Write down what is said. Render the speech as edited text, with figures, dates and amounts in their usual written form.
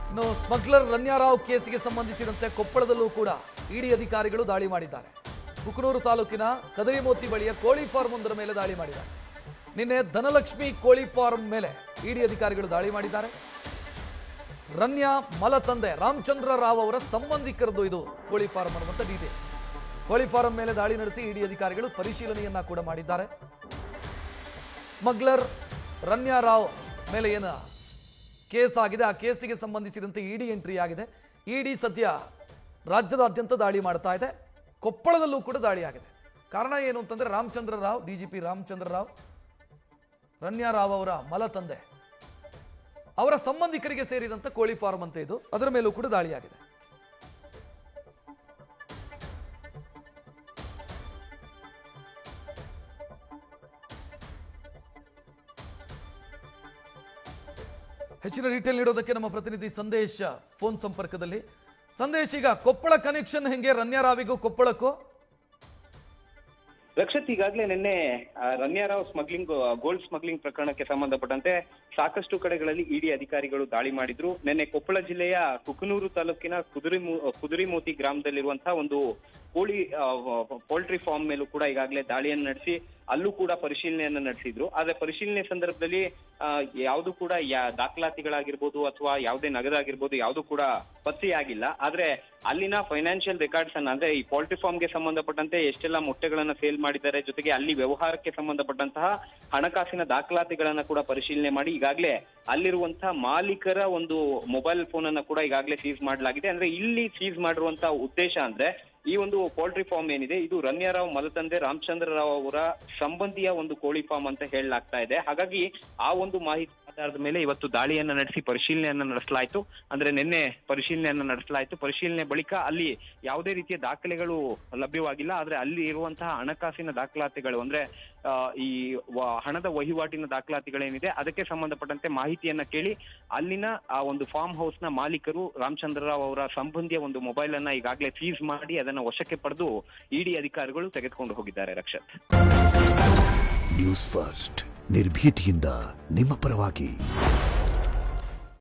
ಇನ್ನು ಸ್ಮಗ್ಲರ್ ರನ್ಯಾರಾವ್ ಕೇಸಿಗೆ ಸಂಬಂಧಿಸಿದಂತೆ ಕೊಪ್ಪಳದಲ್ಲೂ ಕೂಡ ಇಡಿ ಅಧಿಕಾರಿಗಳು ದಾಳಿ ಮಾಡಿದ್ದಾರೆ. ಕುಕನೂರು ತಾಲೂಕಿನ ಕದರಿಮೋತಿ ಬಳಿಯ ಕೋಳಿ ಫಾರ್ಮ್ ಒಂದರ ಮೇಲೆ ದಾಳಿ ಮಾಡಿದ್ದಾರೆ. ನಿನ್ನೆ ಧನಲಕ್ಷ್ಮಿ ಕೋಳಿ ಫಾರ್ಮ್ ಮೇಲೆ ಇಡಿ ಅಧಿಕಾರಿಗಳು ದಾಳಿ ಮಾಡಿದ್ದಾರೆ. ರನ್ಯಾ ಮಲತಂದೆ ರಾಮಚಂದ್ರ ರಾವ್ ಅವರ ಸಂಬಂಧಿಕರದ್ದು ಇದು ಕೋಳಿ ಫಾರ್ಮ್ ಅನ್ನುವಂಥ ಡೀಟೇಲ್. ಕೋಳಿ ಫಾರ್ಮ್ ಮೇಲೆ ದಾಳಿ ನಡೆಸಿ ಇಡಿ ಅಧಿಕಾರಿಗಳು ಪರಿಶೀಲನೆಯನ್ನ ಕೂಡ ಮಾಡಿದ್ದಾರೆ. ಸ್ಮಗ್ಲರ್ ರನ್ಯಾ ರಾವ್ ಮೇಲೆ ಏನು ಕೇಸ್ ಆಗಿದೆ, ಆ ಕೇಸಿಗೆ ಸಂಬಂಧಿಸಿದಂತೆ ಇಡಿ ಎಂಟ್ರಿ ಆಗಿದೆ. ಇಡಿ ಸದ್ಯ ರಾಜ್ಯದಾದ್ಯಂತ ದಾಳಿ ಮಾಡ್ತಾ ಇದೆ. ಕೊಪ್ಪಳದಲ್ಲೂ ಕೂಡ ದಾಳಿ ಆಗಿದೆ. ಕಾರಣ ಏನು ಅಂತಂದ್ರೆ ರಾಮಚಂದ್ರ ರಾವ್, ಡಿಜಿಪಿ ರಾಮಚಂದ್ರ ರಾವ್, ರನ್ಯಾ ರಾವ್ ಅವರ ಮಲತಂದೆ ಅವರ ಸಂಬಂಧಿಕರಿಗೆ ಸೇರಿದಂತ ಕೋಳಿ ಫಾರ್ಮ್ ಅಂತ ಇದು, ಅದರ ಮೇಲೂ ಕೂಡ ದಾಳಿಯಾಗಿದೆ. ಹೆಚ್ಚಿನ ಡೀಟೇಲ್ ನೀಡೋದಕ್ಕೆ ನಮ್ಮ ಪ್ರತಿನಿಧಿ ಸಂದೇಶ್ ಫೋನ್ ಸಂಪರ್ಕದಲ್ಲಿ. ಸಂದೇಶ್, ಈಗ ಕೊಪ್ಪಳ ಕನೆಕ್ಷನ್ ಹೆಂಗೆ ರನ್ಯಾ ರಾವಿಗೂ ಕೊಪ್ಪಳಕ್ಕೂ? ರಕ್ಷತ್, ಈಗಾಗಲೇ ನಿನ್ನೆ ರನ್ಯಾರಾವ್ ಗೋಲ್ಡ್ ಸ್ಮಗ್ಲಿಂಗ್ ಪ್ರಕರಣಕ್ಕೆ ಸಂಬಂಧಪಟ್ಟಂತೆ ಸಾಕಷ್ಟು ಕಡೆಗಳಲ್ಲಿ ಇಡಿ ಅಧಿಕಾರಿಗಳು ದಾಳಿ ಮಾಡಿದ್ರು. ನಿನ್ನೆ ಕೊಪ್ಪಳ ಜಿಲ್ಲೆಯ ಕುಕನೂರು ತಾಲೂಕಿನ ಕುದುರಿಮೋತಿ ಗ್ರಾಮದಲ್ಲಿರುವಂತಹ ಒಂದು ಪೋಲ್ಟ್ರಿ ಫಾರ್ಮ್ ಮೇಲೂ ಕೂಡ ಈಗಾಗಲೇ ದಾಳಿಯನ್ನು ನಡೆಸಿ ಅಲ್ಲೂ ಕೂಡ ಪರಿಶೀಲನೆಯನ್ನ ನಡೆಸಿದ್ರು. ಆದ್ರೆ ಪರಿಶೀಲನೆ ಸಂದರ್ಭದಲ್ಲಿ ಯಾವುದು ಕೂಡ ದಾಖಲಾತಿಗಳಾಗಿರ್ಬೋದು ಅಥವಾ ಯಾವುದೇ ನಗದಾಗಿರ್ಬೋದು ಯಾವುದು ಕೂಡ ಪತ್ತೆಯಾಗಿಲ್ಲ. ಆದ್ರೆ ಅಲ್ಲಿನ ಫೈನಾನ್ಷಿಯಲ್ ರೆಕಾರ್ಡ್ಸ್ ಅನ್ನ, ಅಂದ್ರೆ ಈ ಪೋಲ್ಟ್ರಿ ಫಾರ್ಮ್ಗೆ ಸಂಬಂಧಪಟ್ಟಂತೆ ಎಷ್ಟೆಲ್ಲ ಮೊಟ್ಟೆಗಳನ್ನ ಸೇಲ್ ಮಾಡಿದ್ದಾರೆ, ಜೊತೆಗೆ ಅಲ್ಲಿ ವ್ಯವಹಾರಕ್ಕೆ ಸಂಬಂಧಪಟ್ಟಂತಹ ಹಣಕಾಸಿನ ದಾಖಲಾತಿಗಳನ್ನ ಕೂಡ ಪರಿಶೀಲನೆ ಮಾಡಿ ಈಗಾಗಲೇ ಅಲ್ಲಿರುವಂತಹ ಮಾಲೀಕರ ಒಂದು ಮೊಬೈಲ್ ಫೋನ್ ಅನ್ನ ಕೂಡ ಈಗಾಗಲೇ ಸೀಸ್ ಮಾಡಲಾಗಿದೆ. ಅಂದ್ರೆ ಇಲ್ಲಿ ಸೀಸ್ ಮಾಡಿರುವಂತಹ ಉದ್ದೇಶ ಅಂದ್ರೆ ಈ ಒಂದು ಪೋಲ್ಟ್ರಿ ಫಾರ್ಮ್ ಏನಿದೆ ಇದು ರನ್ಯಾರಾವ್ ಮಲತಂದೆ ರಾಮಚಂದ್ರ ರಾವ್ ಅವರ ಸಂಬಂಧಿಯ ಒಂದು ಕೋಳಿ ಫಾರ್ಮ್ ಅಂತ ಹೇಳಲಾಗ್ತಾ ಇದೆ. ಹಾಗಾಗಿ ಆ ಒಂದು ಮಾಹಿತಿ ಆಧಾರದ ಮೇಲೆ ಇವತ್ತು ದಾಳಿಯನ್ನ ನಡೆಸಿ ಪರಿಶೀಲನೆಯನ್ನ ನಡೆಸಲಾಯಿತು. ಅಂದ್ರೆ ನಿನ್ನೆ ಪರಿಶೀಲನೆಯನ್ನ ನಡೆಸಲಾಯಿತು. ಪರಿಶೀಲನೆ ಬಳಿಕ ಅಲ್ಲಿ ಯಾವುದೇ ರೀತಿಯ ದಾಖಲೆಗಳು ಲಭ್ಯವಾಗಿಲ್ಲ. ಆದ್ರೆ ಅಲ್ಲಿ ಇರುವಂತಹ ಹಣಕಾಸಿನ ದಾಖಲಾತಿಗಳು, ಅಂದ್ರೆ ಈ ಹಣದ ವಹಿವಾಟಿನ ದಾಖಲಾತಿಗಳೇನಿದೆ ಅದಕ್ಕೆ ಸಂಬಂಧಪಟ್ಟಂತೆ ಮಾಹಿತಿಯನ್ನ ಕೇಳಿ ಅಲ್ಲಿನ ಆ ಒಂದು ಫಾರ್ಮ್ ಹೌಸ್ ನ ಮಾಲೀಕರು ರಾಮಚಂದ್ರ ರಾವ್ ಅವರ ಸಂಬಂಧಿಯ ಒಂದು ಮೊಬೈಲ್ ಅನ್ನ ಈಗಾಗಲೇ ಸೀಸ್ ಮಾಡಿ ಅದನ್ನ ವಶಕ್ಕೆ ಪಡೆದು ಇಡಿ ಅಧಿಕಾರಿಗಳು ತೆಗೆದುಕೊಂಡು ಹೋಗಿದ್ದಾರೆ. ರಕ್ಷತ್, ನ್ಯೂಸ್ ಫಸ್ಟ್ ನಿರ್ಭೀತಿಯಿಂದ ನಿಮ್ಮ ಪರವಾಗಿ.